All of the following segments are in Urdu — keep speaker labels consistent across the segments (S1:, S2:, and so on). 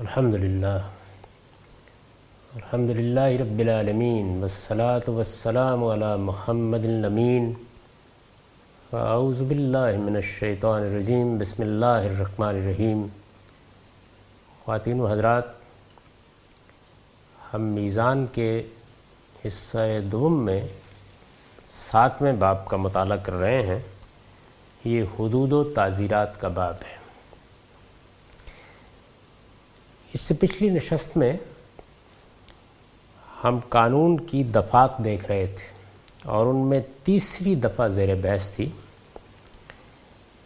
S1: الحمدللہ رب العالمین والصلاة والسلام علی محمد الامین فاعوذ باللہ من الشیطان الرجیم بسم اللہ الرحمن الرحیم۔ خواتین و حضرات، ہم میزان کے حصہ دوم میں 7ویں باب کا مطالعہ کر رہے ہیں۔ یہ حدود و تعزیرات کا باب ہے۔ اس سے پچھلی نشست میں ہم قانون کی دفعات دیکھ رہے تھے اور ان میں تیسری دفعہ زیر بحث تھی،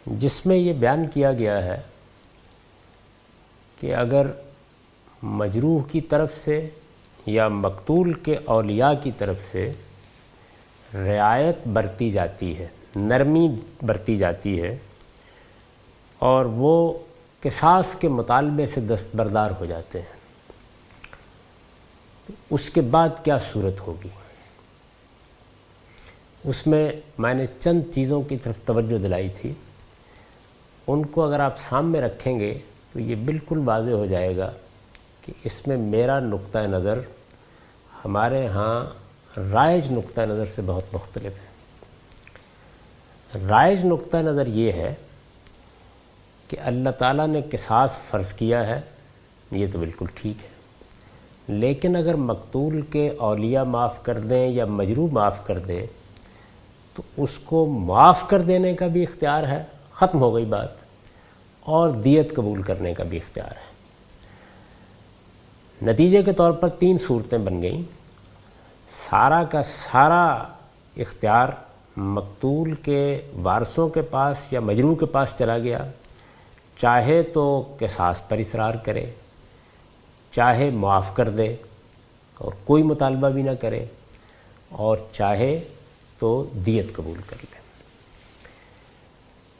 S1: جس میں یہ بیان کیا گیا ہے کہ اگر مجروح کی طرف سے یا مقتول کے اولیاء کی طرف سے رعایت برتی جاتی ہے، نرمی برتی جاتی ہے اور وہ قصاص کے مطالبے سے دستبردار ہو جاتے ہیں، تو اس کے بعد کیا صورت ہوگی؟ اس میں نے چند چیزوں کی طرف توجہ دلائی تھی۔ ان کو اگر آپ سامنے رکھیں گے تو یہ بالکل واضح ہو جائے گا کہ اس میں میرا نقطہ نظر ہمارے ہاں رائج نقطہ نظر سے بہت مختلف ہے۔ رائج نقطہ نظر یہ ہے کہ اللہ تعالیٰ نے قصاص فرض کیا ہے، یہ تو بالکل ٹھیک ہے، لیکن اگر مقتول کے اولیاء معاف کر دیں یا مجروح معاف کر دیں تو اس کو معاف کر دینے کا بھی اختیار ہے، ختم ہو گئی بات، اور دیت قبول کرنے کا بھی اختیار ہے۔ نتیجے کے طور پر 3 صورتیں بن گئیں۔ سارا کا سارا اختیار مقتول کے وارثوں کے پاس یا مجروح کے پاس چلا گیا، چاہے تو قصاص پر اصرار کرے، چاہے معاف کر دے اور کوئی مطالبہ بھی نہ کرے، اور چاہے تو دیت قبول کر لے۔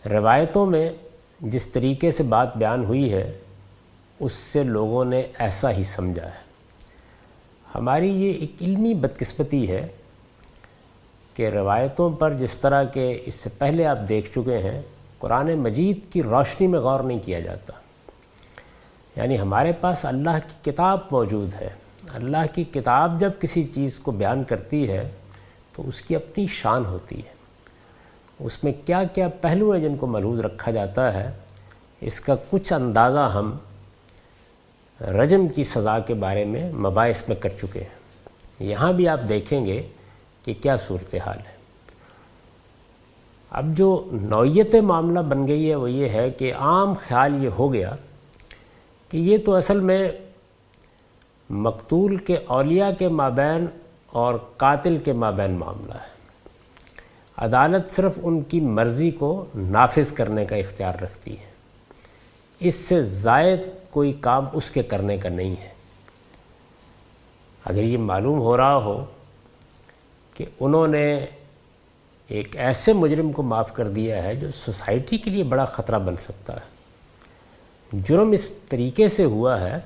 S1: روایتوں میں جس طریقے سے بات بیان ہوئی ہے اس سے لوگوں نے ایسا ہی سمجھا ہے۔ ہماری یہ ایک علمی بدقسمتی ہے کہ روایتوں پر جس طرح کے اس سے پہلے آپ دیکھ چکے ہیں، قرآن مجید کی روشنی میں غور نہیں کیا جاتا۔ یعنی ہمارے پاس اللہ کی کتاب موجود ہے، اللہ کی کتاب جب کسی چیز کو بیان کرتی ہے تو اس کی اپنی شان ہوتی ہے، اس میں کیا کیا پہلو ہیں جن کو ملحوظ رکھا جاتا ہے۔ اس کا کچھ اندازہ ہم رجم کی سزا کے بارے میں مباحث میں کر چکے ہیں۔ یہاں بھی آپ دیکھیں گے کہ کیا صورتحال ہے۔ اب جو نوعیت معاملہ بن گئی ہے وہ یہ ہے کہ عام خیال یہ ہو گیا کہ یہ تو اصل میں مقتول کے اولیاء کے مابین اور قاتل کے مابین معاملہ ہے۔ عدالت صرف ان کی مرضی کو نافذ کرنے کا اختیار رکھتی ہے، اس سے زائد کوئی کام اس کے کرنے کا نہیں ہے۔ اگر یہ معلوم ہو رہا ہو کہ انہوں نے ایک ایسے مجرم کو معاف کر دیا ہے جو سوسائٹی کے لیے بڑا خطرہ بن سکتا ہے، جرم اس طریقے سے ہوا ہے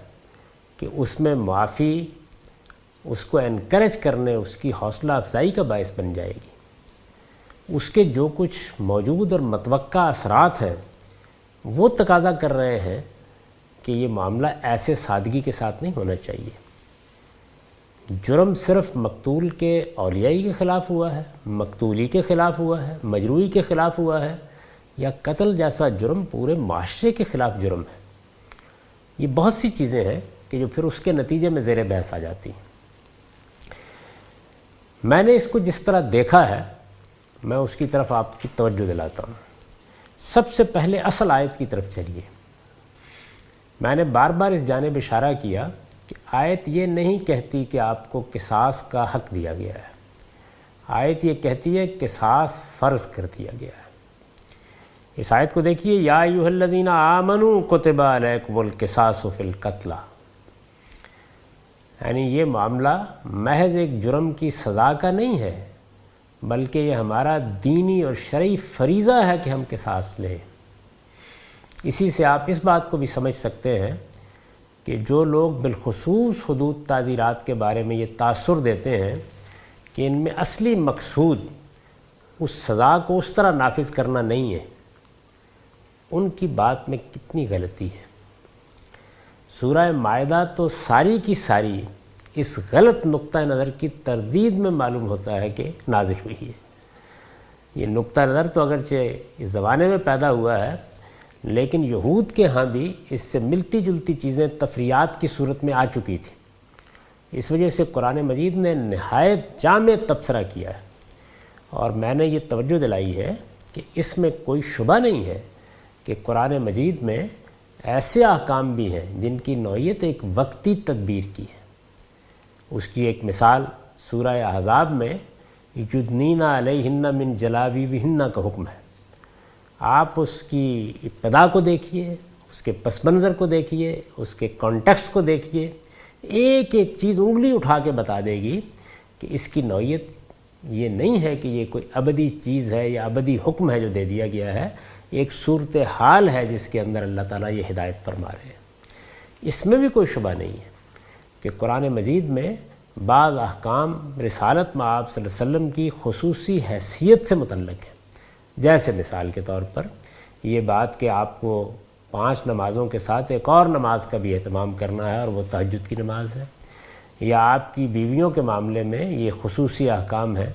S1: کہ اس میں معافی اس کو انکریج کرنے، اس کی حوصلہ افزائی کا باعث بن جائے گی، اس کے جو کچھ موجود اور متوقع اثرات ہیں وہ تقاضا کر رہے ہیں کہ یہ معاملہ ایسے سادگی کے ساتھ نہیں ہونا چاہیے۔ جرم صرف مقتول کے اولیائی کے خلاف ہوا ہے، مقتولی کے خلاف ہوا ہے، مجروحی کے خلاف ہوا ہے، یا قتل جیسا جرم پورے معاشرے کے خلاف جرم ہے۔ یہ بہت سی چیزیں ہیں کہ جو پھر اس کے نتیجے میں زیر بحث آ جاتی ہیں۔ میں نے اس کو جس طرح دیکھا ہے میں اس کی طرف آپ کی توجہ دلاتا ہوں۔ سب سے پہلے اصل آیت کی طرف چلیے۔ میں نے بار بار اس جانب اشارہ کیا کہ آیت یہ نہیں کہتی کہ آپ کو قصاص کا حق دیا گیا ہے، آیت یہ کہتی ہے قصاص فرض کر دیا گیا ہے۔ اس آیت کو دیکھیے، یا ایھا الذین آمنوا کتب علیکم القصاص فی القتلی، یعنی یہ معاملہ محض ایک جرم کی سزا کا نہیں ہے، بلکہ یہ ہمارا دینی اور شرعی فریضہ ہے کہ ہم قصاص لیں۔ اسی سے آپ اس بات کو بھی سمجھ سکتے ہیں کہ جو لوگ بالخصوص حدود تعزیرات کے بارے میں یہ تاثر دیتے ہیں کہ ان میں اصلی مقصود اس سزا کو اس طرح نافذ کرنا نہیں ہے، ان کی بات میں کتنی غلطی ہے۔ سورہ مائدہ تو ساری کی ساری اس غلط نقطہ نظر کی تردید میں معلوم ہوتا ہے کہ نازل ہوئی ہے۔ یہ نقطہ نظر تو اگرچہ اس زمانے میں پیدا ہوا ہے، لیکن یہود کے ہاں بھی اس سے ملتی جلتی چیزیں تفریعات کی صورت میں آ چکی تھی۔ اس وجہ سے قرآن مجید نے نہایت جامع تبصرہ کیا ہے، اور میں نے یہ توجہ دلائی ہے کہ اس میں کوئی شبہ نہیں ہے کہ قرآن مجید میں ایسے احکام بھی ہیں جن کی نوعیت ایک وقتی تدبیر کی ہے۔ اس کی ایک مثال سورہ احزاب میں یدنین علیہن من جلابیبہن کا حکم ہے۔ آپ اس کی ابتدا کو دیکھیے، اس کے پس منظر کو دیکھیے، اس کے کانٹیکسٹ کو دیکھیے، ایک ایک چیز انگلی اٹھا کے بتا دے گی کہ اس کی نوعیت یہ نہیں ہے کہ یہ کوئی ابدی چیز ہے یا ابدی حکم ہے جو دے دیا گیا ہے، ایک صورتحال ہے جس کے اندر اللہ تعالیٰ یہ ہدایت فرما رہے ہیں۔ اس میں بھی کوئی شبہ نہیں ہے کہ قرآن مجید میں بعض احکام رسالت میں آپ صلی اللہ علیہ وسلم کی خصوصی حیثیت سے متعلق ہیں، جیسے مثال کے طور پر یہ بات کہ آپ کو 5 نمازوں کے ساتھ ایک اور نماز کا بھی اہتمام کرنا ہے، اور وہ تہجد کی نماز ہے، یا آپ کی بیویوں کے معاملے میں یہ خصوصی احکام ہیں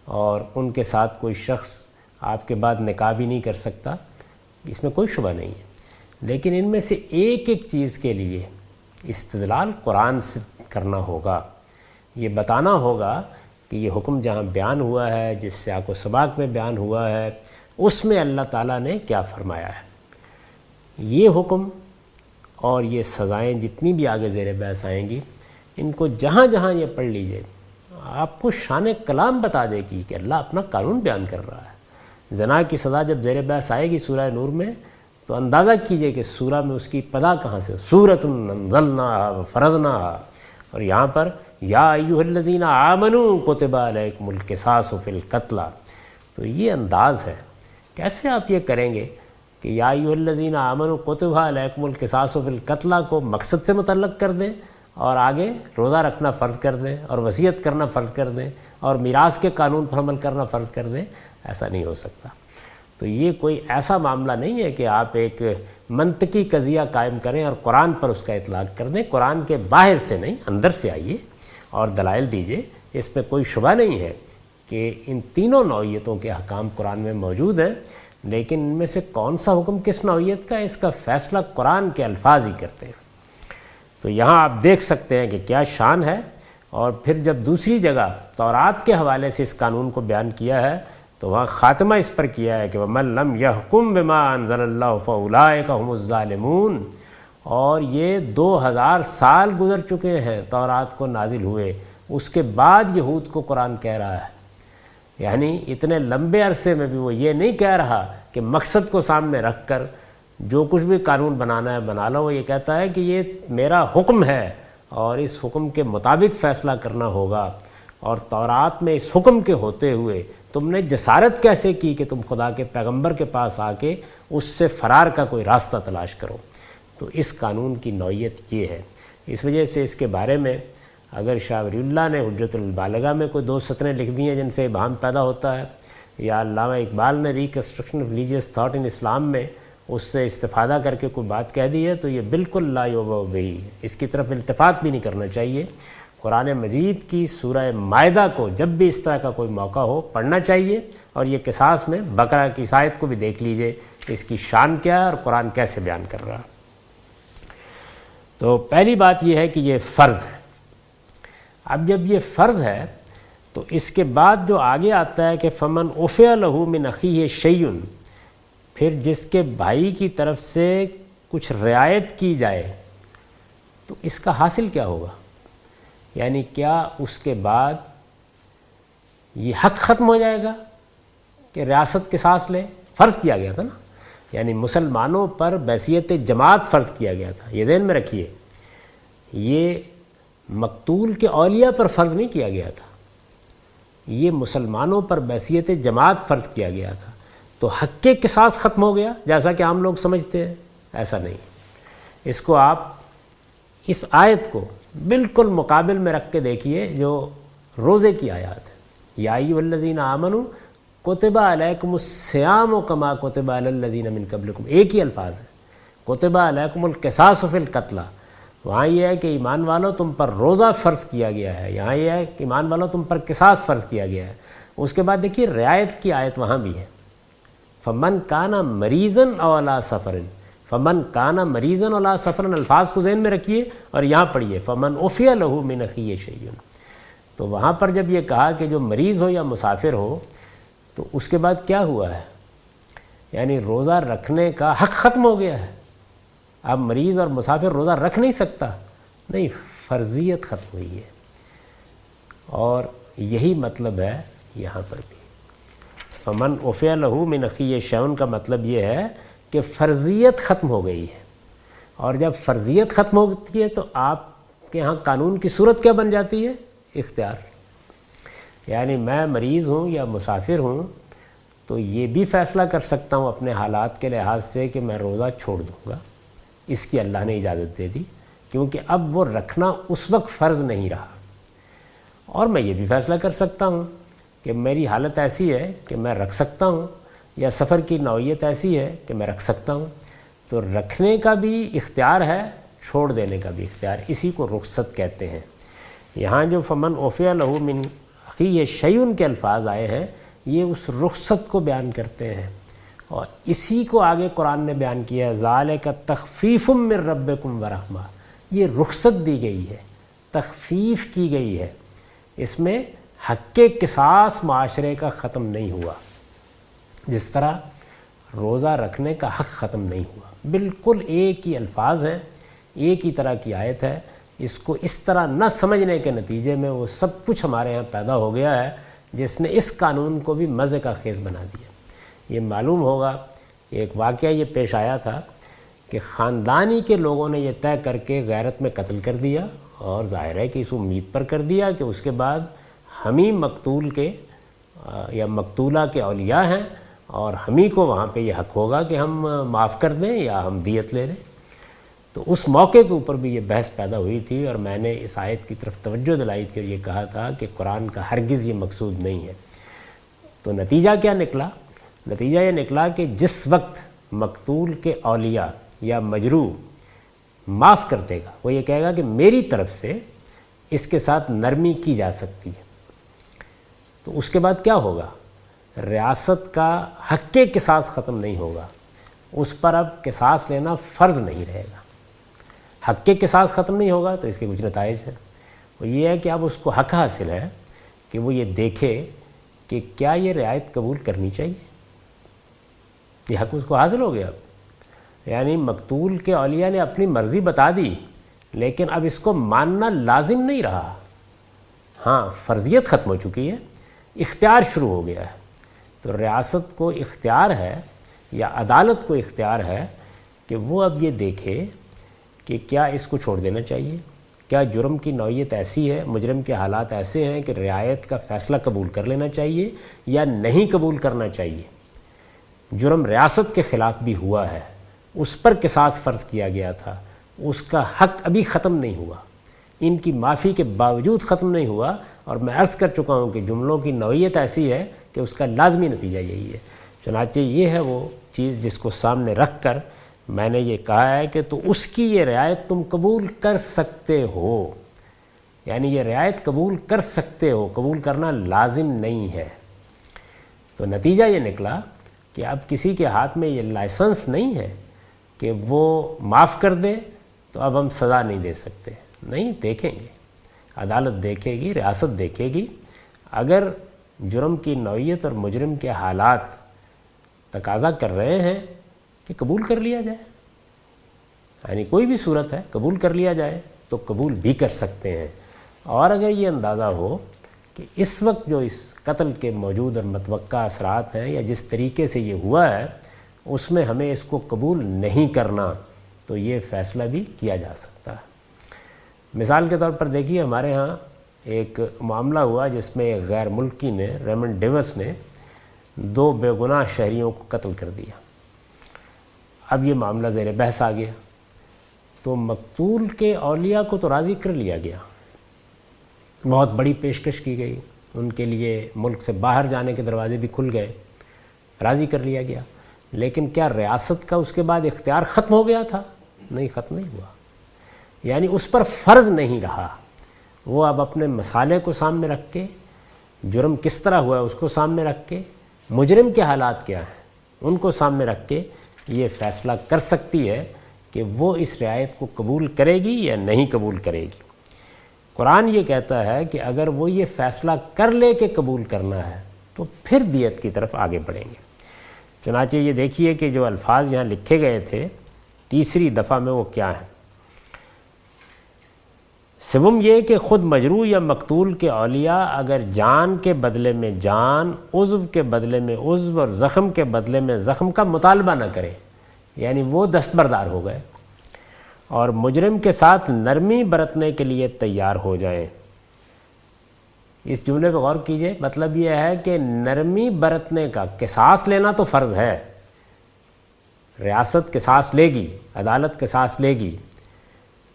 S1: اور ان کے ساتھ کوئی شخص آپ کے بعد نکاح بھی نہیں کر سکتا، اس میں کوئی شبہ نہیں ہے۔ لیکن ان میں سے ایک ایک چیز کے لیے استدلال قرآن سے کرنا ہوگا، یہ بتانا ہوگا کہ یہ حکم جہاں بیان ہوا ہے، جس سیاق و سباق میں بیان ہوا ہے، اس میں اللہ تعالیٰ نے کیا فرمایا ہے۔ یہ حکم اور یہ سزائیں جتنی بھی آگے زیر بحث آئیں گی، ان کو جہاں جہاں یہ پڑھ لیجئے آپ کو شان کلام بتا دے گی کہ اللہ اپنا قانون بیان کر رہا ہے۔ زنا کی سزا جب زیر بحث آئے گی سورہ نور میں، تو اندازہ کیجئے کہ سورہ میں اس کی ابتدا کہاں سے، سورۃ انزلناہا وفرضناہا، اور یہاں پر یا ایھا الذین آمنوا کتب علیکم القصاص فی القتلی، تو یہ انداز ہے۔ کیسے آپ یہ کریں گے کہ یا ایھا الذین آمنوا کتب علیکم القصاص فی القتلی کو مقصد سے متعلق کر دیں اور آگے روزہ رکھنا فرض کر دیں اور وصیت کرنا فرض کر دیں اور میراث کے قانون پر عمل کرنا فرض کر دیں؟ ایسا نہیں ہو سکتا۔ تو یہ کوئی ایسا معاملہ نہیں ہے کہ آپ ایک منطقی قضیہ قائم کریں اور قرآن پر اس کا اطلاق کر دیں۔ قرآن کے باہر سے نہیں، اندر سے آئیے اور دلائل دیجئے۔ اس پہ کوئی شبہ نہیں ہے کہ ان تینوں نوعیتوں کے احکام قرآن میں موجود ہیں، لیکن ان میں سے کون سا حکم کس نوعیت کا ہے، اس کا فیصلہ قرآن کے الفاظ ہی کرتے ہیں۔ تو یہاں آپ دیکھ سکتے ہیں کہ کیا شان ہے، اور پھر جب دوسری جگہ تورات کے حوالے سے اس قانون کو بیان کیا ہے تو وہاں خاتمہ اس پر کیا ہے کہ وَمَن لَّمْ يَحْكُم بِمَا أَنزَلَ اللَّهُ فَأُولَٰئِكَ هُمُ الظَّالِمُونَ، اور یہ 2000 سال گزر چکے ہیں تورات کو نازل ہوئے، اس کے بعد یہود کو قرآن کہہ رہا ہے، یعنی اتنے لمبے عرصے میں بھی وہ یہ نہیں کہہ رہا کہ مقصد کو سامنے رکھ کر جو کچھ بھی قانون بنانا ہے بنا لو، وہ یہ کہتا ہے کہ یہ میرا حکم ہے اور اس حکم کے مطابق فیصلہ کرنا ہوگا، اور تورات میں اس حکم کے ہوتے ہوئے تم نے جسارت کیسے کی کہ تم خدا کے پیغمبر کے پاس آ کے اس سے فرار کا کوئی راستہ تلاش کرو؟ تو اس قانون کی نوعیت یہ ہے۔ اس وجہ سے اس کے بارے میں اگر شاہ ولی اللہ نے حجت البالغہ میں کوئی 2 سطریں لکھ دی ہیں جن سے ابہام پیدا ہوتا ہے، یا علامہ اقبال نے reconstruction of religious thought in Islam میں اس سے استفادہ کر کے کوئی بات کہہ دی ہے، تو یہ بالکل لا یوبا بہی، اس کی طرف التفات بھی نہیں کرنا چاہیے۔ قرآن مجید کی سورہ مائدہ کو جب بھی اس طرح کا کوئی موقع ہو پڑھنا چاہیے، اور یہ قصاص میں بقرہ کی آیت کو بھی دیکھ لیجئے، اس کی شان کیا ہے اور قرآن کیسے بیان کر رہا ہے۔ تو پہلی بات یہ ہے کہ یہ فرض ہے۔ اب جب یہ فرض ہے تو اس کے بعد جو آگے آتا ہے کہ فمن عفی لہ من اخیہ شیء، پھر جس کے بھائی کی طرف سے کچھ رعایت کی جائے تو اس کا حاصل کیا ہوگا؟ یعنی کیا اس کے بعد یہ حق ختم ہو جائے گا کہ ریاست قصاص لے؟ فرض کیا گیا تھا نا، یعنی مسلمانوں پر بحیثیت جماعت فرض کیا گیا تھا، یہ ذہن میں رکھیے، یہ مقتول کے اولیاء پر فرض نہیں کیا گیا تھا، یہ مسلمانوں پر بحیثیت جماعت فرض کیا گیا تھا۔ تو حق کے قصاص ختم ہو گیا جیسا کہ عام لوگ سمجھتے ہیں؟ ایسا نہیں۔ اس کو آپ اس آیت کو بالکل مقابل میں رکھ کے دیکھیے جو روزے کی آیات ہے، یا ایھا الذین آمنوا کتب علیکم الصیام کما کتب علی الذین من قبلکم، ایک ہی الفاظ ہے، کتب علیکم القصاص فی القتلی، وہاں یہ ہے کہ ایمان والوں تم پر روزہ فرض کیا گیا ہے، یہاں یہ ہے کہ ایمان والوں تم پر قصاص فرض کیا گیا ہے۔ اس کے بعد دیکھیے رعایت کی آیت وہاں بھی ہے، فمن کان مریضن او علی سفر، فمن کان مریضن علی سفر، الفاظ کو ذہن میں رکھیے اور یہاں پڑھیے فمن عفی لہ من اخیہ شیء۔ تو وہاں پر جب یہ کہا کہ جو مریض ہو یا مسافر ہو، تو اس کے بعد کیا ہوا ہے؟ یعنی روزہ رکھنے کا حق ختم ہو گیا ہے، اب مریض اور مسافر روزہ رکھ نہیں سکتا، نہیں، فرضیت ختم ہوئی ہے۔ اور یہی مطلب ہے یہاں پر بھی، فمن عفی لہ من اخیہ شیء کا مطلب یہ ہے کہ فرضیت ختم ہو گئی ہے، اور جب فرضیت ختم ہوتی ہے تو آپ کے ہاں قانون کی صورت کیا بن جاتی ہے؟ اختیار۔ یعنی میں مریض ہوں یا مسافر ہوں تو یہ بھی فیصلہ کر سکتا ہوں اپنے حالات کے لحاظ سے کہ میں روزہ چھوڑ دوں گا، اس کی اللہ نے اجازت دے دی، کیونکہ اب وہ رکھنا اس وقت فرض نہیں رہا۔ اور میں یہ بھی فیصلہ کر سکتا ہوں کہ میری حالت ایسی ہے کہ میں رکھ سکتا ہوں، یا سفر کی نوعیت ایسی ہے کہ میں رکھ سکتا ہوں، تو رکھنے کا بھی اختیار ہے، چھوڑ دینے کا بھی اختیار، اسی کو رخصت کہتے ہیں۔ یہاں جو فمن عفی لہ من اخیہ شیء کے الفاظ آئے ہیں، یہ اس رخصت کو بیان کرتے ہیں، اور اسی کو آگے قرآن نے بیان کیا ہے، ذالک تخفیف من ربکم ورحمہ، یہ رخصت دی گئی ہے، تخفیف کی گئی ہے، اس میں حق قصاص معاشرے کا ختم نہیں ہوا، جس طرح روزہ رکھنے کا حق ختم نہیں ہوا۔ بالکل ایک ہی الفاظ ہیں، ایک ہی طرح کی آیت ہے، اس کو اس طرح نہ سمجھنے کے نتیجے میں وہ سب کچھ ہمارے ہاں پیدا ہو گیا ہے جس نے اس قانون کو بھی مزے کا خیز بنا دیا۔ یہ معلوم ہوگا، ایک واقعہ یہ پیش آیا تھا کہ خاندانی کے لوگوں نے یہ طے کر کے غیرت میں قتل کر دیا، اور ظاہر ہے کہ اس امید پر کر دیا کہ اس کے بعد ہم ہی مقتول کے یا مقتولہ کے اولیاء ہیں، اور ہم ہی کو وہاں پہ یہ حق ہوگا کہ ہم معاف کر دیں یا ہم دیت لے لیں۔ تو اس موقع کے اوپر بھی یہ بحث پیدا ہوئی تھی، اور میں نے اس آیت کی طرف توجہ دلائی تھی اور یہ کہا تھا کہ قرآن کا ہرگز یہ مقصود نہیں ہے۔ تو نتیجہ کیا نکلا؟ نتیجہ یہ نکلا کہ جس وقت مقتول کے اولیاء یا مجروح معاف کر دے گا، وہ یہ کہے گا کہ میری طرف سے اس کے ساتھ نرمی کی جا سکتی ہے، تو اس کے بعد کیا ہوگا؟ ریاست کا حق قصاص ختم نہیں ہوگا، اس پر اب قصاص لینا فرض نہیں رہے گا۔ حق قصاص ختم نہیں ہوگا تو اس کے کچھ نتائج ہیں، وہ یہ ہے کہ اب اس کو حق حاصل ہے کہ وہ یہ دیکھے کہ کیا یہ رعایت قبول کرنی چاہیے، یہ حق اس کو حاصل ہو گیا اب۔ یعنی مقتول کے اولیاء نے اپنی مرضی بتا دی، لیکن اب اس کو ماننا لازم نہیں رہا، ہاں فرضیت ختم ہو چکی ہے، اختیار شروع ہو گیا ہے۔ تو ریاست کو اختیار ہے یا عدالت کو اختیار ہے کہ وہ اب یہ دیکھے کہ کیا اس کو چھوڑ دینا چاہیے، کیا جرم کی نوعیت ایسی ہے، مجرم کے حالات ایسے ہیں کہ رعایت کا فیصلہ قبول کر لینا چاہیے یا نہیں قبول کرنا چاہیے۔ جرم ریاست کے خلاف بھی ہوا ہے، اس پر قصاص فرض کیا گیا تھا، اس کا حق ابھی ختم نہیں ہوا، ان کی معافی کے باوجود ختم نہیں ہوا، اور میں عرض کر چکا ہوں کہ جملوں کی نوعیت ایسی ہے کہ اس کا لازمی نتیجہ یہی ہے۔ چنانچہ یہ ہے وہ چیز جس کو سامنے رکھ کر میں نے یہ کہا ہے کہ تو اس کی یہ رعایت تم قبول کر سکتے ہو، یعنی یہ رعایت قبول کر سکتے ہو، قبول کرنا لازم نہیں ہے۔ تو نتیجہ یہ نکلا کہ اب کسی کے ہاتھ میں یہ لائسنس نہیں ہے کہ وہ معاف کر دے تو اب ہم سزا نہیں دے سکتے، نہیں، دیکھیں گے، عدالت دیکھے گی، ریاست دیکھے گی، اگر جرم کی نوعیت اور مجرم کے حالات تقاضا کر رہے ہیں کہ قبول کر لیا جائے، یعنی کوئی بھی صورت ہے قبول کر لیا جائے تو قبول بھی کر سکتے ہیں۔ اور اگر یہ اندازہ ہو کہ اس وقت جو اس قتل کے موجود اور متوقع اثرات ہیں یا جس طریقے سے یہ ہوا ہے اس میں ہمیں اس کو قبول نہیں کرنا، تو یہ فیصلہ بھی کیا جا سکتا ہے۔ مثال کے طور پر دیکھیے، ہمارے ہاں ایک معاملہ ہوا جس میں ایک غیر ملکی نے، ریمنڈ ڈیوس نے 2 بے گناہ شہریوں کو قتل کر دیا۔ اب یہ معاملہ زیر بحث آ گیا، تو مقتول کے اولیاء کو تو راضی کر لیا گیا، بہت بڑی پیشکش کی گئی، ان کے لیے ملک سے باہر جانے کے دروازے بھی کھل گئے، راضی کر لیا گیا، لیکن کیا ریاست کا اس کے بعد اختیار ختم ہو گیا تھا؟ نہیں، ختم نہیں ہوا۔ یعنی اس پر فرض نہیں رہا. وہ اب اپنے مسالے کو سامنے رکھ کے، جرم کس طرح ہوا ہے اس کو سامنے رکھ کے، مجرم کے حالات کیا ہیں ان کو سامنے رکھ کے یہ فیصلہ کر سکتی ہے کہ وہ اس رعایت کو قبول کرے گی یا نہیں قبول کرے گی. قرآن یہ کہتا ہے کہ اگر وہ یہ فیصلہ کر لے کہ قبول کرنا ہے تو پھر دیت کی طرف آگے بڑھیں گے. چنانچہ یہ دیکھیے کہ جو الفاظ یہاں لکھے گئے تھے تیسری دفعہ میں وہ کیا ہیں. سوم یہ کہ خود مجروح یا مقتول کے اولیاء اگر جان کے بدلے میں جان، عضو کے بدلے میں عضو اور زخم کے بدلے میں زخم کا مطالبہ نہ کریں، یعنی وہ دستبردار ہو گئے، اور مجرم کے ساتھ نرمی برتنے کے لیے تیار ہو جائیں. اس جملے پہ غور کیجئے. مطلب یہ ہے کہ نرمی برتنے کا، قصاص لینا تو فرض ہے، ریاست قصاص لے گی، عدالت قصاص لے گی،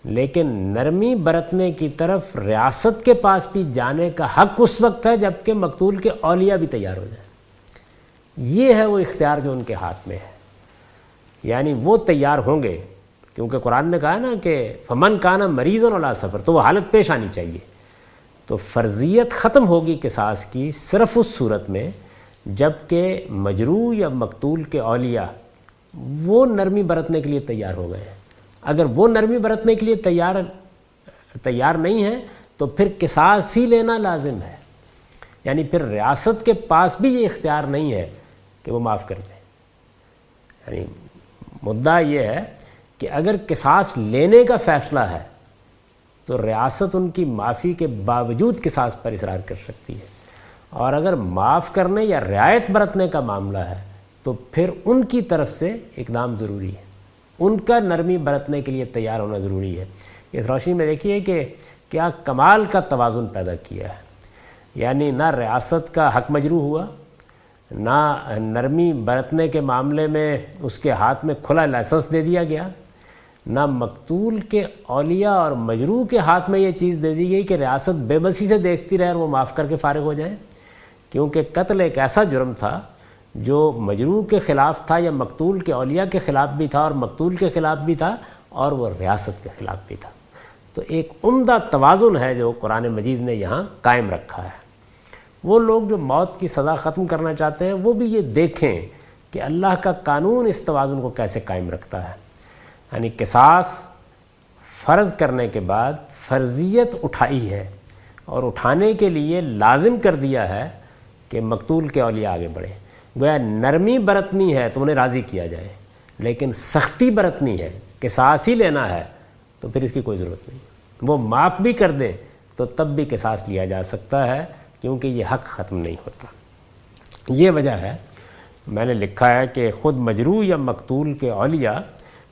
S1: لیکن نرمی برتنے کی طرف ریاست کے پاس بھی جانے کا حق اس وقت ہے جب کہ مقتول کے اولیاء بھی تیار ہو جائیں. یہ ہے وہ اختیار جو ان کے ہاتھ میں ہے، یعنی وہ تیار ہوں گے، کیونکہ قرآن نے کہا نا کہ فمن کانا مریض علی سفر، تو وہ حالت پیش آنی چاہیے. تو فرضیت ختم ہوگی قصاص کی صرف اس صورت میں جب کہ مجروح یا مقتول کے اولیاء وہ نرمی برتنے کے لیے تیار ہو گئے ہیں. اگر وہ نرمی برتنے کے لیے تیار نہیں ہے تو پھر قصاص ہی لینا لازم ہے، یعنی پھر ریاست کے پاس بھی یہ اختیار نہیں ہے کہ وہ معاف کر دیں. یعنی مدعا یہ ہے کہ اگر قصاص لینے کا فیصلہ ہے تو ریاست ان کی معافی کے باوجود قصاص پر اصرار کر سکتی ہے، اور اگر معاف کرنے یا رعایت برتنے کا معاملہ ہے تو پھر ان کی طرف سے اقدام ضروری ہے، ان کا نرمی برتنے کے لیے تیار ہونا ضروری ہے. اس روشنی میں دیکھیے کہ کیا کمال کا توازن پیدا کیا ہے. یعنی نہ ریاست کا حق مجروح ہوا، نہ نرمی برتنے کے معاملے میں اس کے ہاتھ میں کھلا لائسنس دے دیا گیا، نہ مقتول کے اولیاء اور مجروح کے ہاتھ میں یہ چیز دے دی گئی کہ ریاست بے بسی سے دیکھتی رہے اور وہ معاف کر کے فارغ ہو جائیں. کیونکہ قتل ایک ایسا جرم تھا جو مجروح کے خلاف تھا یا مقتول کے اولیاء کے خلاف بھی تھا اور مقتول کے خلاف بھی تھا اور وہ ریاست کے خلاف بھی تھا. تو ایک عمدہ توازن ہے جو قرآن مجید نے یہاں قائم رکھا ہے. وہ لوگ جو موت کی سزا ختم کرنا چاہتے ہیں وہ بھی یہ دیکھیں کہ اللہ کا قانون اس توازن کو کیسے قائم رکھتا ہے. یعنی قصاص فرض کرنے کے بعد فرضیت اٹھائی ہے اور اٹھانے کے لیے لازم کر دیا ہے کہ مقتول کے اولیاء آگے بڑھے. گویا نرمی برتنی ہے تو انہیں راضی کیا جائے، لیکن سختی برتنی ہے، قصاص ہی لینا ہے تو پھر اس کی کوئی ضرورت نہیں. وہ معاف بھی کر دیں تو تب بھی قصاص لیا جا سکتا ہے، کیونکہ یہ حق ختم نہیں ہوتا. یہ وجہ ہے میں نے لکھا ہے کہ خود مجروح یا مقتول کے اولیاء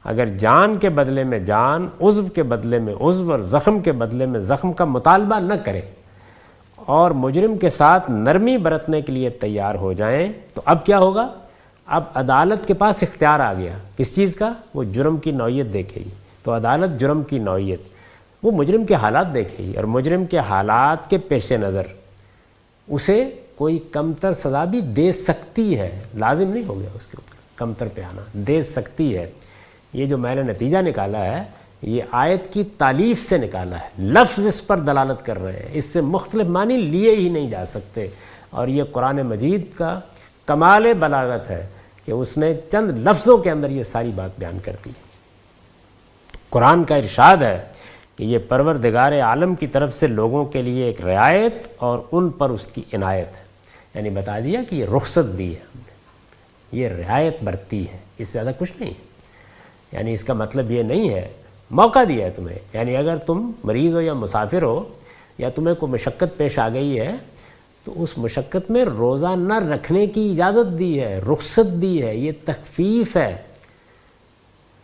S1: اگر جان کے بدلے میں جان، عضو کے بدلے میں عضو اور زخم کے بدلے میں زخم کا مطالبہ نہ کریں اور مجرم کے ساتھ نرمی برتنے کے لیے تیار ہو جائیں، تو اب کیا ہوگا؟ اب عدالت کے پاس اختیار آ گیا. کس چیز کا؟ وہ جرم کی نوعیت دیکھے گی. تو عدالت جرم کی نوعیت، وہ مجرم کے حالات دیکھے گی، اور مجرم کے حالات کے پیش نظر اسے کوئی کمتر سزا بھی دے سکتی ہے. لازم نہیں ہو گیا اس کے اوپر کمتر پہ آنا، دے سکتی ہے. یہ جو میں نے نتیجہ نکالا ہے یہ آیت کی تالیف سے نکالا ہے، لفظ اس پر دلالت کر رہے ہیں، اس سے مختلف معنی لیے ہی نہیں جا سکتے. اور یہ قرآن مجید کا کمال بلاغت ہے کہ اس نے چند لفظوں کے اندر یہ ساری بات بیان کر دی. قرآن کا ارشاد ہے کہ یہ پروردگار عالم کی طرف سے لوگوں کے لیے ایک رعایت اور ان پر اس کی عنایت ہے. یعنی بتا دیا کہ یہ رخصت دی ہے ہم نے، یہ رعایت برتی ہے، اس سے زیادہ کچھ نہیں ہے. یعنی اس کا مطلب یہ نہیں ہے موقع دیا ہے تمہیں، یعنی اگر تم مریض ہو یا مسافر ہو یا تمہیں کوئی مشقت پیش آ گئی ہے تو اس مشقت میں روزہ نہ رکھنے کی اجازت دی ہے، رخصت دی ہے، یہ تخفیف ہے.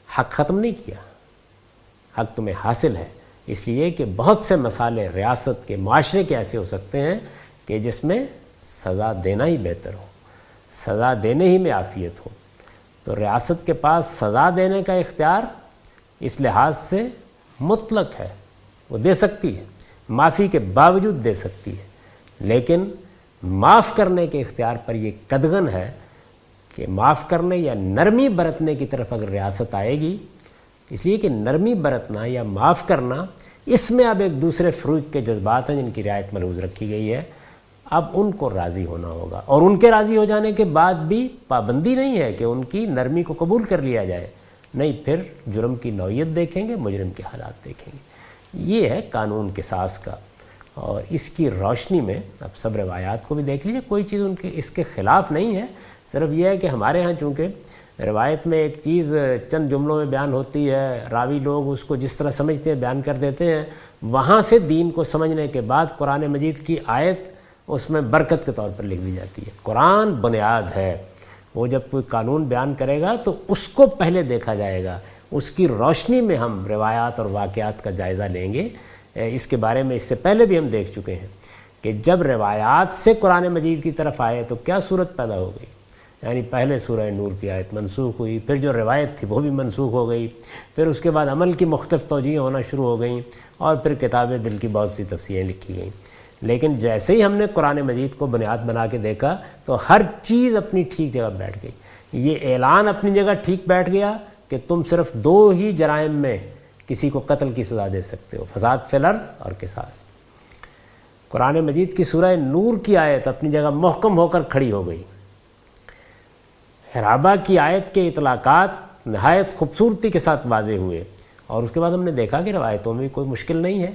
S1: حق ختم نہیں کیا، حق تمہیں حاصل ہے. اس لیے کہ بہت سے مسائل ریاست کے، معاشرے کے ایسے ہو سکتے ہیں کہ جس میں سزا دینا ہی بہتر ہو، سزا دینے ہی میں عافیت ہو. تو ریاست کے پاس سزا دینے کا اختیار اس لحاظ سے مطلق ہے، وہ دے سکتی ہے، معافی کے باوجود دے سکتی ہے. لیکن معاف کرنے کے اختیار پر یہ قدغن ہے کہ معاف کرنے یا نرمی برتنے کی طرف اگر ریاست آئے گی اس لیے کہ نرمی برتنا یا معاف کرنا، اس میں اب ایک دوسرے فروغ کے جذبات ہیں جن کی رعایت ملحوظ رکھی گئی ہے، اب ان کو راضی ہونا ہوگا، اور ان کے راضی ہو جانے کے بعد بھی پابندی نہیں ہے کہ ان کی نرمی کو قبول کر لیا جائے، نہیں، پھر جرم کی نوعیت دیکھیں گے، مجرم کے حالات دیکھیں گے۔ یہ ہے قانون قصاص کا، اور اس کی روشنی میں اب سب روایات کو بھی دیکھ لیجیے، کوئی چیز ان کے اس کے خلاف نہیں ہے، صرف یہ ہے کہ ہمارے ہاں چونکہ روایت میں ایک چیز چند جملوں میں بیان ہوتی ہے، راوی لوگ اس کو جس طرح سمجھتے ہیں بیان کر دیتے ہیں، وہاں سے دین کو سمجھنے کے بعد قرآن مجید کی آیت اس میں برکت کے طور پر لکھ دی جاتی ہے۔ قرآن بنیاد ہے، وہ جب کوئی قانون بیان کرے گا تو اس کو پہلے دیکھا جائے گا، اس کی روشنی میں ہم روایات اور واقعات کا جائزہ لیں گے۔ اس کے بارے میں اس سے پہلے بھی ہم دیکھ چکے ہیں کہ جب روایات سے قرآن مجید کی طرف آئے تو کیا صورت پیدا ہو گئی، یعنی پہلے سورہ نور کی آیت منسوخ ہوئی، پھر جو روایت تھی وہ بھی منسوخ ہو گئی، پھر اس کے بعد عمل کی مختلف توجیہیں ہونا شروع ہو گئیں، اور پھر کتاب دل کی بہت سی تفسیریں لکھی گئیں۔ لیکن جیسے ہی ہم نے قرآن مجید کو بنیاد بنا کے دیکھا تو ہر چیز اپنی ٹھیک جگہ بیٹھ گئی۔ یہ اعلان اپنی جگہ ٹھیک بیٹھ گیا کہ تم صرف 2 ہی جرائم میں کسی کو قتل کی سزا دے سکتے ہو، فساد فی الارض اور قصاص۔ قرآن مجید کی سورہ نور کی آیت اپنی جگہ محکم ہو کر کھڑی ہو گئی۔ حرابہ کی آیت کے اطلاقات نہایت خوبصورتی کے ساتھ واضح ہوئے، اور اس کے بعد ہم نے دیکھا کہ روایتوں میں کوئی مشکل نہیں ہے،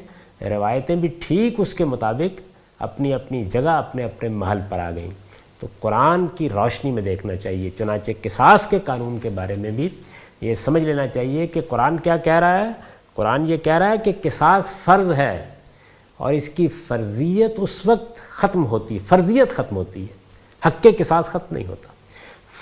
S1: روایتیں بھی ٹھیک اس کے مطابق اپنی اپنی جگہ اپنے اپنے محل پر آ گئیں۔ تو قرآن کی روشنی میں دیکھنا چاہیے۔ چنانچہ قصاص کے قانون کے بارے میں بھی یہ سمجھ لینا چاہیے کہ قرآن کیا کہہ رہا ہے۔ قرآن یہ کہہ رہا ہے کہ قصاص فرض ہے، اور اس کی فرضیت اس وقت ختم ہوتی ہے، فرضیت ختم ہوتی ہے، حق کے قصاص ختم نہیں ہوتا۔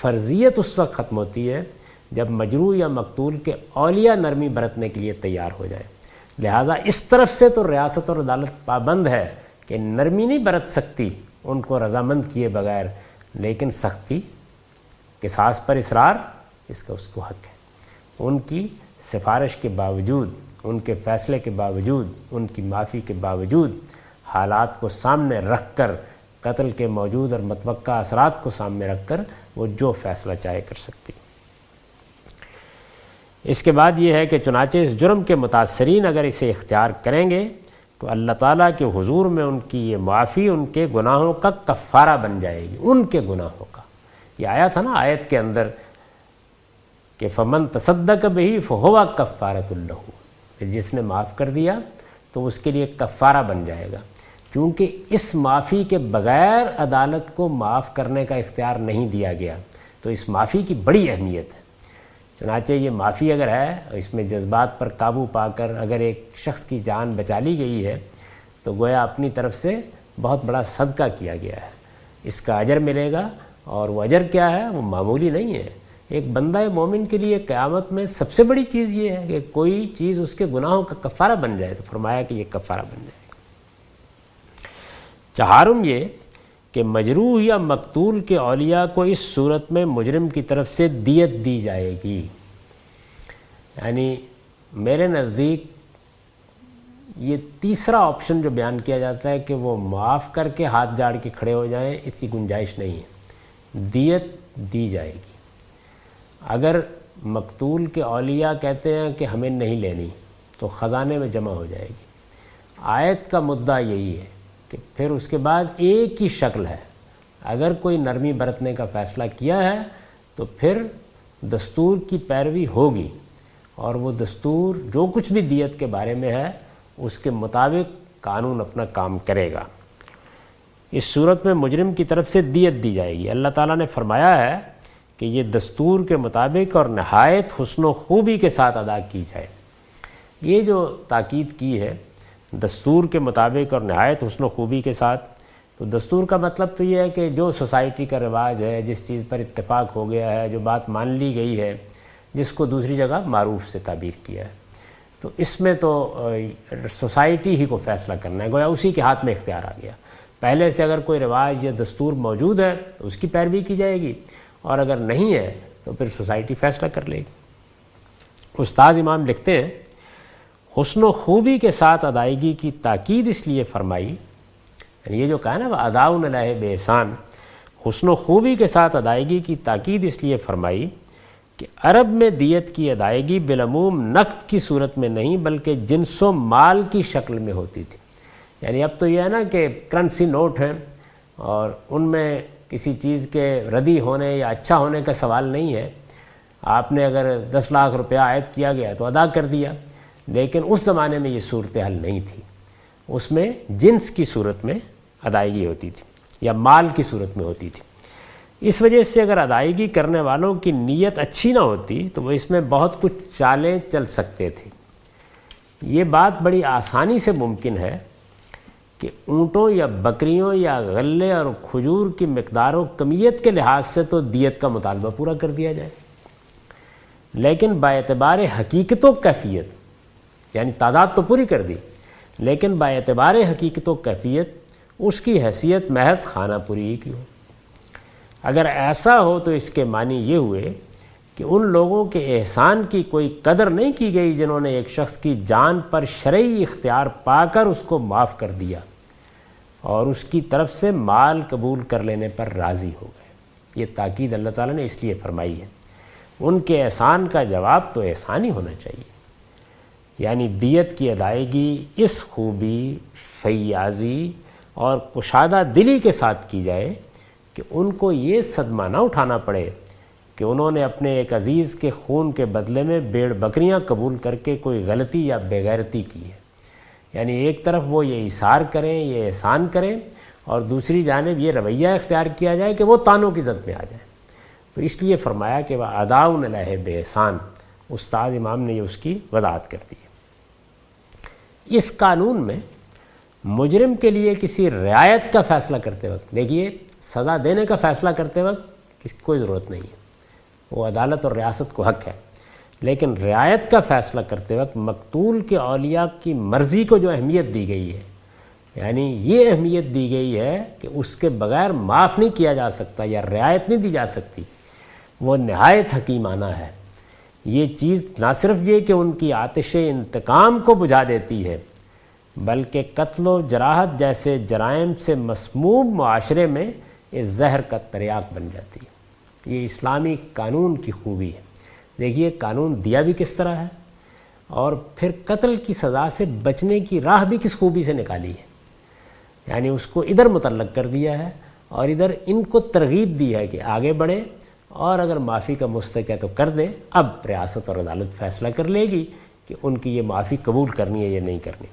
S1: فرضیت اس وقت ختم ہوتی ہے جب مجروح یا مقتول کے اولیاء نرمی برتنے کے لیے تیار ہو جائیں۔ لہٰذا اس طرف سے تو ریاست اور عدالت پابند ہے کہ نرمی نہیں برت سکتی ان کو رضامند کیے بغیر، لیکن سختی، قصاص پر اصرار، اس کا اس کو حق ہے۔ ان کی سفارش کے باوجود، ان کے فیصلے کے باوجود، ان کی معافی کے باوجود، حالات کو سامنے رکھ کر، قتل کے موجود اور متوقع اثرات کو سامنے رکھ کر وہ جو فیصلہ چاہے کر سکتی۔ اس کے بعد یہ ہے کہ چنانچہ اس جرم کے متاثرین اگر اسے اختیار کریں گے تو اللہ تعالیٰ کے حضور میں ان کی یہ معافی ان کے گناہوں کا کفارہ بن جائے گی، ان کے گناہوں کا۔ یہ آیا تھا نا آیت کے اندر کہ فمن تصدق بہ فہو کفارۃ لہ، پھر جس نے معاف کر دیا تو اس کے لیے کفارہ بن جائے گا، کیونکہ اس معافی کے بغیر عدالت کو معاف کرنے کا اختیار نہیں دیا گیا، تو اس معافی کی بڑی اہمیت ہے۔ چنانچہ یہ معافی اگر ہے، اس میں جذبات پر قابو پا کر اگر ایک شخص کی جان بچا لی گئی ہے تو گویا اپنی طرف سے بہت بڑا صدقہ کیا گیا ہے، اس کا اجر ملے گا، اور وہ اجر کیا ہے، وہ معمولی نہیں ہے۔ ایک بندہ مومن کے لیے قیامت میں سب سے بڑی چیز یہ ہے کہ کوئی چیز اس کے گناہوں کا کفارہ بن جائے، تو فرمایا کہ یہ کفارہ بن جائے گا۔ چہارم یہ کہ مجروح یا مقتول کے اولیاء کو اس صورت میں مجرم کی طرف سے دیت دی جائے گی۔ یعنی میرے نزدیک یہ تیسرا آپشن جو بیان کیا جاتا ہے کہ وہ معاف کر کے ہاتھ جاڑ کے کھڑے ہو جائیں، اس کی گنجائش نہیں ہے، دیت دی جائے گی۔ اگر مقتول کے اولیاء کہتے ہیں کہ ہمیں نہیں لینی تو خزانے میں جمع ہو جائے گی۔ آیت کا مدعا یہی ہے کہ پھر اس کے بعد ایک ہی شکل ہے، اگر کوئی نرمی برتنے کا فیصلہ کیا ہے تو پھر دستور کی پیروی ہوگی، اور وہ دستور جو کچھ بھی دیت کے بارے میں ہے اس کے مطابق قانون اپنا کام کرے گا۔ اس صورت میں مجرم کی طرف سے دیت دی جائے گی۔ اللہ تعالیٰ نے فرمایا ہے کہ یہ دستور کے مطابق اور نہایت حسن و خوبی کے ساتھ ادا کی جائے۔ یہ جو تاکید کی ہے دستور کے مطابق اور نہایت حسن و خوبی کے ساتھ، تو دستور کا مطلب تو یہ ہے کہ جو سوسائٹی کا رواج ہے، جس چیز پر اتفاق ہو گیا ہے، جو بات مان لی گئی ہے، جس کو دوسری جگہ معروف سے تعبیر کیا ہے، تو اس میں تو سوسائٹی ہی کو فیصلہ کرنا ہے، گویا اسی کے ہاتھ میں اختیار آ گیا۔ پہلے سے اگر کوئی رواج یا دستور موجود ہے تو اس کی پیروی کی جائے گی، اور اگر نہیں ہے تو پھر سوسائٹی فیصلہ کر لے گی۔ استاد امام لکھتے ہیں حسن و خوبی کے ساتھ ادائیگی کی تاکید اس لیے فرمائی، یعنی یہ جو کہا نا اداؤن علیہ بِإِحسان، حسن و خوبی کے ساتھ ادائیگی کی تاکید اس لیے فرمائی کہ عرب میں دیت کی ادائیگی بالعموم نقد کی صورت میں نہیں بلکہ جنس و مال کی شکل میں ہوتی تھی. یعنی اب تو یہ ہے نا کہ کرنسی نوٹ ہیں اور ان میں کسی چیز کے ردی ہونے یا اچھا ہونے کا سوال نہیں ہے. آپ نے اگر 10 لاکھ روپیہ عائد کیا گیا تو ادا کر دیا، لیکن اس زمانے میں یہ صورتحال نہیں تھی. اس میں جنس کی صورت میں ادائیگی ہوتی تھی یا مال کی صورت میں ہوتی تھی. اس وجہ سے اگر ادائیگی کرنے والوں کی نیت اچھی نہ ہوتی تو وہ اس میں بہت کچھ چالیں چل سکتے تھے. یہ بات بڑی آسانی سے ممکن ہے کہ اونٹوں یا بکریوں یا غلے اور کھجور کی مقدار و کمیت کے لحاظ سے تو دیت کا مطالبہ پورا کر دیا جائے، لیکن باعتبار حقیقت و کیفیت، یعنی تعداد تو پوری کر دی لیکن باعتبار حقیقت و کیفیت اس کی حیثیت محض خانہ پوری ہی کی ہو. اگر ایسا ہو تو اس کے معنی یہ ہوئے کہ ان لوگوں کے احسان کی کوئی قدر نہیں کی گئی جنہوں نے ایک شخص کی جان پر شرعی اختیار پا کر اس کو معاف کر دیا اور اس کی طرف سے مال قبول کر لینے پر راضی ہو گئے. یہ تاکید اللہ تعالیٰ نے اس لیے فرمائی ہے. ان کے احسان کا جواب تو احسان ہی ہونا چاہیے، یعنی دیت کی ادائیگی اس خوبی، فیاضی اور کشادہ دلی کے ساتھ کی جائے کہ ان کو یہ صدمہ نہ اٹھانا پڑے کہ انہوں نے اپنے ایک عزیز کے خون کے بدلے میں بھیڑ بکریاں قبول کر کے کوئی غلطی یا بے غیرتی کی ہے. یعنی ایک طرف وہ یہ ایثار کریں، یہ احسان کریں، اور دوسری جانب یہ رویہ اختیار کیا جائے کہ وہ طعنوں کی زد میں آ جائیں. تو اس لیے فرمایا کہ وہ اداؤن علیہ بے احسان. استاد امام نے یہ اس کی وضاحت کر دی ہے. اس قانون میں مجرم کے لیے کسی رعایت کا فیصلہ کرتے وقت، دیکھیے سزا دینے کا فیصلہ کرتے وقت اس کی کوئی ضرورت نہیں ہے، وہ عدالت اور ریاست کو حق ہے، لیکن رعایت کا فیصلہ کرتے وقت مقتول کے اولیاء کی مرضی کو جو اہمیت دی گئی ہے، یعنی یہ اہمیت دی گئی ہے کہ اس کے بغیر معاف نہیں کیا جا سکتا یا رعایت نہیں دی جا سکتی، وہ نہایت حکیمانہ ہے. یہ چیز نہ صرف یہ کہ ان کی آتش انتقام کو بجھا دیتی ہے بلکہ قتل و جراحت جیسے جرائم سے مسموم معاشرے میں اس زہر کا تریاق بن جاتی ہے. یہ اسلامی قانون کی خوبی ہے. دیکھیے قانون دیا بھی کس طرح ہے اور پھر قتل کی سزا سے بچنے کی راہ بھی کس خوبی سے نکالی ہے. یعنی اس کو ادھر متعلق کر دیا ہے اور ادھر ان کو ترغیب دی ہے کہ آگے بڑھے اور اگر معافی کا مستحق ہے تو کر دے. اب ریاست اور عدالت فیصلہ کر لے گی کہ ان کی یہ معافی قبول کرنی ہے یا نہیں کرنی.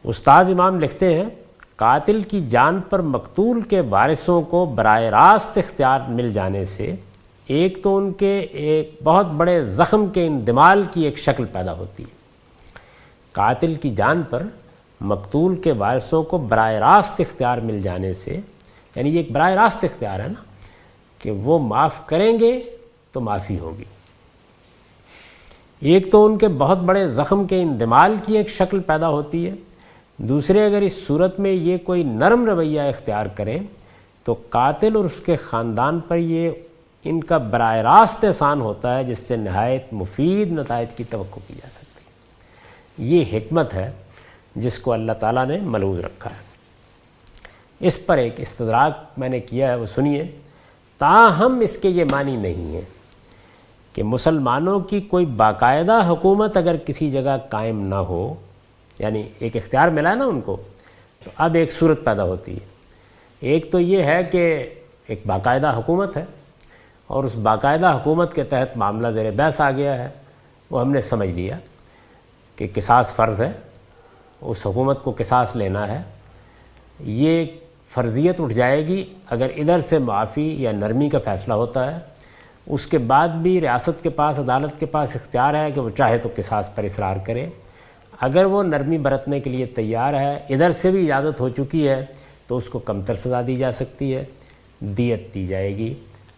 S1: استاد امام لکھتے ہیں قاتل کی جان پر مقتول کے وارثوں کو براہ راست اختیار مل جانے سے ایک تو ان کے ایک بہت بڑے زخم کے اندمال کی ایک شکل پیدا ہوتی ہے. قاتل کی جان پر مقتول کے وارثوں کو براہ راست اختیار مل جانے سے، یعنی یہ ایک براہ راست اختیار ہے نا کہ وہ معاف کریں گے تو معافی ہوگی. ایک تو ان کے بہت بڑے زخم کے اندمال کی ایک شکل پیدا ہوتی ہے. دوسرے اگر اس صورت میں یہ کوئی نرم رویہ اختیار کریں تو قاتل اور اس کے خاندان پر یہ ان کا براہ راست احسان ہوتا ہے جس سے نہایت مفید نتائج کی توقع کی جا سکتی ہے. یہ حکمت ہے جس کو اللہ تعالیٰ نے ملحوظ رکھا ہے. اس پر ایک استدراک میں نے کیا ہے، وہ سنیے. تاہم اس کے یہ معنی نہیں ہے کہ مسلمانوں کی کوئی باقاعدہ حکومت اگر کسی جگہ قائم نہ ہو، یعنی ایک اختیار ملا ہے نا ان کو، تو اب ایک صورت پیدا ہوتی ہے. ایک تو یہ ہے کہ ایک باقاعدہ حکومت ہے اور اس باقاعدہ حکومت کے تحت معاملہ زیر بحث آ گیا ہے، وہ ہم نے سمجھ لیا کہ قصاص فرض ہے، اس حکومت کو قصاص لینا ہے. یہ فرضیت اٹھ جائے گی اگر ادھر سے معافی یا نرمی کا فیصلہ ہوتا ہے. اس کے بعد بھی ریاست کے پاس، عدالت کے پاس اختیار ہے کہ وہ چاہے تو قصاص پر اصرار کرے. اگر وہ نرمی برتنے کے لیے تیار ہے، ادھر سے بھی اجازت ہو چکی ہے، تو اس کو کمتر سزا دی جا سکتی ہے، دیت دی جائے گی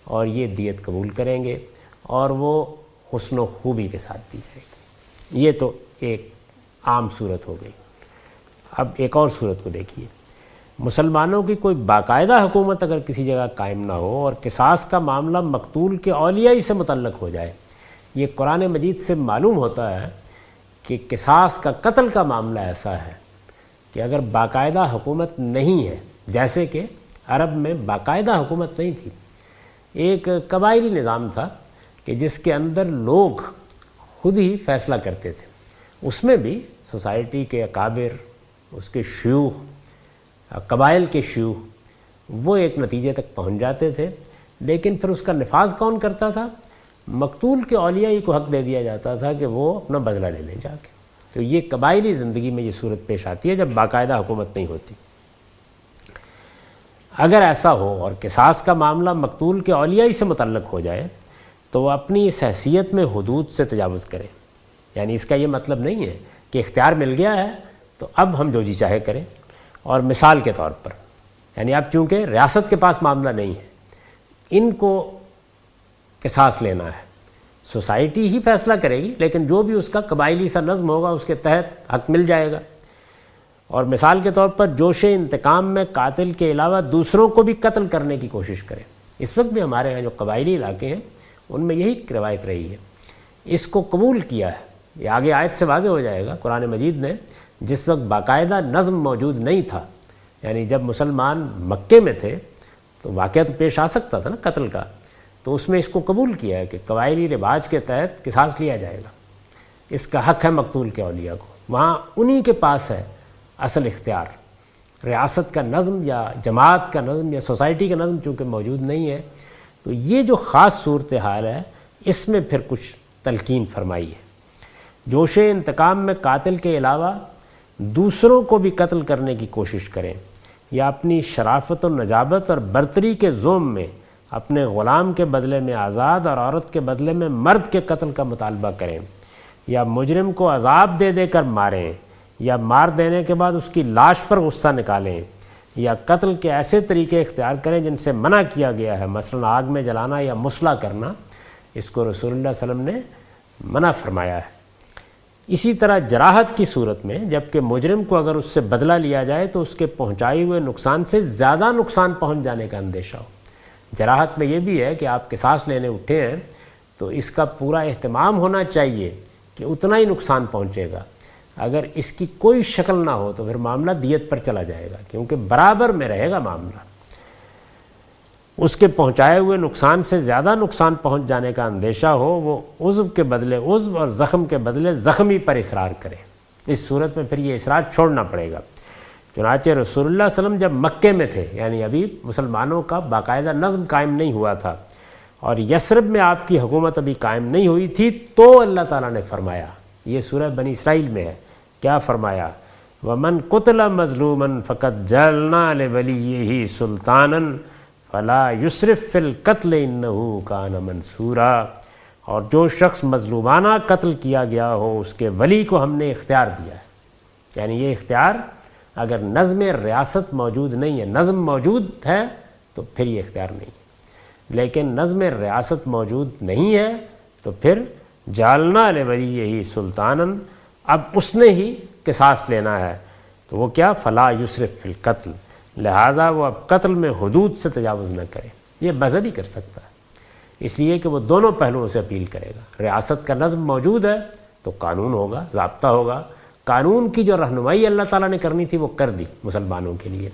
S1: اور یہ دیت قبول کریں گے اور وہ حسن و خوبی کے ساتھ دی جائے گی. یہ تو ایک عام صورت ہو گئی. اب ایک اور صورت کو دیکھیے. مسلمانوں کی کوئی باقاعدہ حکومت اگر کسی جگہ قائم نہ ہو اور قصاص کا معاملہ مقتول کے اولیاء ہی سے متعلق ہو جائے. یہ قرآن مجید سے معلوم ہوتا ہے کہ قصاص کا قتل کا معاملہ ایسا ہے کہ اگر باقاعدہ حکومت نہیں ہے، جیسے کہ عرب میں باقاعدہ حکومت نہیں تھی ایک قبائلی نظام تھا کہ جس کے اندر لوگ خود ہی فیصلہ کرتے تھے. اس میں بھی سوسائٹی کے اکابر، اس کے شیوخ، قبائل کے شیوخ وہ ایک نتیجے تک پہنچ جاتے تھے، لیکن پھر اس کا نفاذ کون کرتا تھا؟ مقتول کے اولیاء ہی کو حق دے دیا جاتا تھا کہ وہ اپنا بدلہ لے لیں جا کے. تو یہ قبائلی زندگی میں یہ صورت پیش آتی ہے جب باقاعدہ حکومت نہیں ہوتی. اگر ایسا ہو اور قصاص کا معاملہ مقتول کے اولیاء ہی سے متعلق ہو جائے تو وہ اپنی اس حیثیت میں حدود سے تجاوز کرے. یعنی اس کا یہ مطلب نہیں ہے کہ اختیار مل گیا ہے تو اب ہم جو جی چاہے کریں. اور مثال کے طور پر یعنی اب چونکہ ریاست کے پاس معاملہ نہیں ہے، ان کو قصاص لینا ہے، سوسائٹی ہی فیصلہ کرے گی، لیکن جو بھی اس کا قبائلی سا نظم ہوگا اس کے تحت حق مل جائے گا. اور مثال کے طور پر جوش انتقام میں قاتل کے علاوہ دوسروں کو بھی قتل کرنے کی کوشش کرے. اس وقت بھی ہمارے یہاں جو قبائلی علاقے ہیں ان میں یہی روایت رہی ہے. اس کو قبول کیا ہے، یہ آگے آیت سے واضح ہو جائے گا. قرآن مجید نے جس وقت باقاعدہ نظم موجود نہیں تھا، یعنی جب مسلمان مکے میں تھے تو واقعہ تو پیش آ سکتا تھا نا قتل کا، تو اس میں اس کو قبول کیا ہے کہ قبائلی رواج کے تحت قصاص لیا جائے گا. اس کا حق ہے مقتول کے اولیاء کو. وہاں انہی کے پاس ہے اصل اختیار. ریاست کا نظم یا جماعت کا نظم یا سوسائٹی کا نظم چونکہ موجود نہیں ہے، تو یہ جو خاص صورتحال ہے اس میں پھر کچھ تلقین فرمائی ہے. جوش انتقام میں قاتل کے علاوہ دوسروں کو بھی قتل کرنے کی کوشش کریں یا اپنی شرافت و نجابت اور برتری کے زوم میں اپنے غلام کے بدلے میں آزاد اور عورت کے بدلے میں مرد کے قتل کا مطالبہ کریں، یا مجرم کو عذاب دے دے کر ماریں، یا مار دینے کے بعد اس کی لاش پر غصہ نکالیں، یا قتل کے ایسے طریقے اختیار کریں جن سے منع کیا گیا ہے، مثلا آگ میں جلانا یا مسلح کرنا. اس کو رسول اللہ صلی اللہ علیہ وسلم نے منع فرمایا ہے. اسی طرح جراحت کی صورت میں جبکہ مجرم کو اگر اس سے بدلہ لیا جائے تو اس کے پہنچائے ہوئے نقصان سے زیادہ نقصان پہنچ جانے کا اندیشہ ہو. جراحت میں یہ بھی ہے کہ آپ قصاص لینے اٹھے ہیں تو اس کا پورا اہتمام ہونا چاہیے کہ اتنا ہی نقصان پہنچے گا. اگر اس کی کوئی شکل نہ ہو تو پھر معاملہ دیت پر چلا جائے گا، کیونکہ برابر میں رہے گا معاملہ. اس کے پہنچائے ہوئے نقصان سے زیادہ نقصان پہنچ جانے کا اندیشہ ہو، وہ عضو کے بدلے عضو اور زخم کے بدلے زخمی پر اصرار کرے. اس صورت میں پھر یہ اصرار چھوڑنا پڑے گا. چنانچہ رسول اللہ صلی اللہ علیہ وسلم جب مکے میں تھے، یعنی ابھی مسلمانوں کا باقاعدہ نظم قائم نہیں ہوا تھا اور یثرب میں آپ کی حکومت ابھی قائم نہیں ہوئی تھی، تو اللہ تعالیٰ نے فرمایا، یہ سورہ بنی اسرائیل میں ہے، کیا فرمایا؟ وَمَنْ قُتِلَ مَظْلُومًا فَقَدْ جَعَلْنَا لِوَلِيِّهِ سُلْطَانًا فَلَا يُسْرِفْ فِي الْقَتْلِ إِنَّهُ كَانَ مَنْصُورًا. اور جو شخص مظلومانہ قتل کیا گیا ہو اس کے ولی کو ہم نے اختیار دیا ہے. یعنی یہ اختیار اگر نظم ریاست موجود نہیں ہے، نظم موجود ہے تو پھر یہ اختیار نہیں ہے، لیکن نظم ریاست موجود نہیں ہے تو پھر جعلنا لولیہ سلطانا، اب اس نے ہی قصاص لینا ہے. تو وہ کیا؟ فلا یسرف فی القتل، لہٰذا وہ اب قتل میں حدود سے تجاوز نہ کرے. یہ مذہبی کر سکتا ہے، اس لیے کہ وہ دونوں پہلوؤں سے اپیل کرے گا. ریاست کا نظم موجود ہے تو قانون ہوگا، ضابطہ ہوگا. قانون کی جو رہنمائی اللہ تعالیٰ نے کرنی تھی وہ کر دی مسلمانوں کے لیے.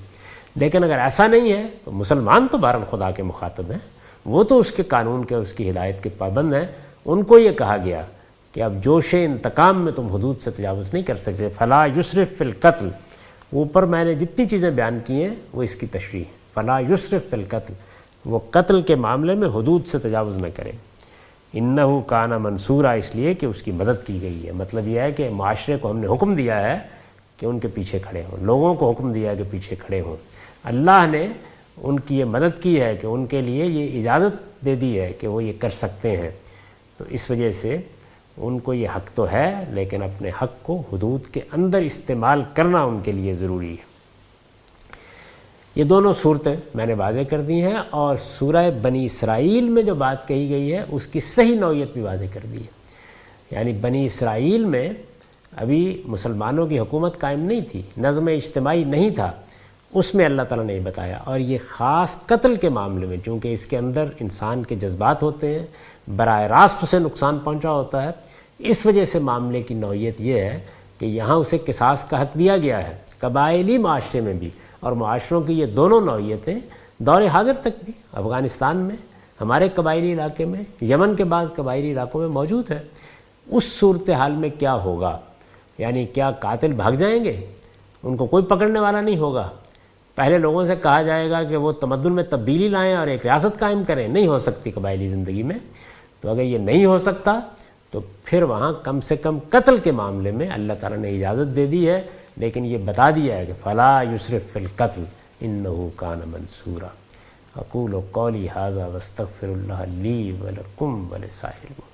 S1: لیکن اگر ایسا نہیں ہے تو مسلمان تو بہرحال خدا کے مخاطب ہیں، وہ تو اس کے قانون کے، اس کی ہدایت کے پابند ہیں. ان کو یہ کہا گیا کہ اب جوش انتقام میں تم حدود سے تجاوز نہیں کر سکتے. فلا یسرف فی القتل، اوپر میں نے جتنی چیزیں بیان کی ہیں وہ اس کی تشریح. فلا یسرف فی القتل، وہ قتل کے معاملے میں حدود سے تجاوز نہ کرے. انہو کان منصورا، اس لیے کہ اس کی مدد کی گئی ہے. مطلب یہ ہے کہ معاشرے کو ہم نے حکم دیا ہے کہ ان کے پیچھے کھڑے ہوں، لوگوں کو حکم دیا ہے کہ پیچھے کھڑے ہوں. اللہ نے ان کی یہ مدد کی ہے کہ ان کے لیے یہ اجازت دے دی ہے کہ وہ یہ کر سکتے ہیں. تو اس وجہ سے ان کو یہ حق تو ہے، لیکن اپنے حق کو حدود کے اندر استعمال کرنا ان کے لیے ضروری ہے. یہ دونوں صورتیں میں نے واضح کر دی ہیں، اور سورہ بنی اسرائیل میں جو بات کہی گئی ہے اس کی صحیح نوعیت بھی واضح کر دی ہے. یعنی بنی اسرائیل میں ابھی مسلمانوں کی حکومت قائم نہیں تھی، نظم اجتماعی نہیں تھا، اس میں اللہ تعالیٰ نے یہ بتایا. اور یہ خاص قتل کے معاملے میں، چونکہ اس کے اندر انسان کے جذبات ہوتے ہیں، براہ راست اسے نقصان پہنچا ہوتا ہے، اس وجہ سے معاملے کی نوعیت یہ ہے کہ یہاں اسے قصاص کا حق دیا گیا ہے. قبائلی معاشرے میں بھی، اور معاشروں کی یہ دونوں نوعیتیں دور حاضر تک بھی افغانستان میں ہمارے قبائلی علاقے میں، یمن کے بعض قبائلی علاقوں میں موجود ہے۔ اس صورتحال میں کیا ہوگا؟ یعنی کیا قاتل بھاگ جائیں گے؟ ان کو کوئی پکڑنے والا نہیں ہوگا؟ پہلے لوگوں سے کہا جائے گا کہ وہ تمدن میں تبدیلی لائیں اور ایک ریاست قائم کریں؟ نہیں ہو سکتی قبائلی زندگی میں۔ تو اگر یہ نہیں ہو سکتا تو پھر وہاں کم سے کم قتل کے معاملے میں اللہ تعالیٰ نے اجازت دے دی ہے، لیکن یہ بتا دیا ہے کہ فلا یسرف فی القتل انہ کان منصورا۔ اقول قولی ھذا واستغفر اللہ لی ولکم ولسائر المسلمین۔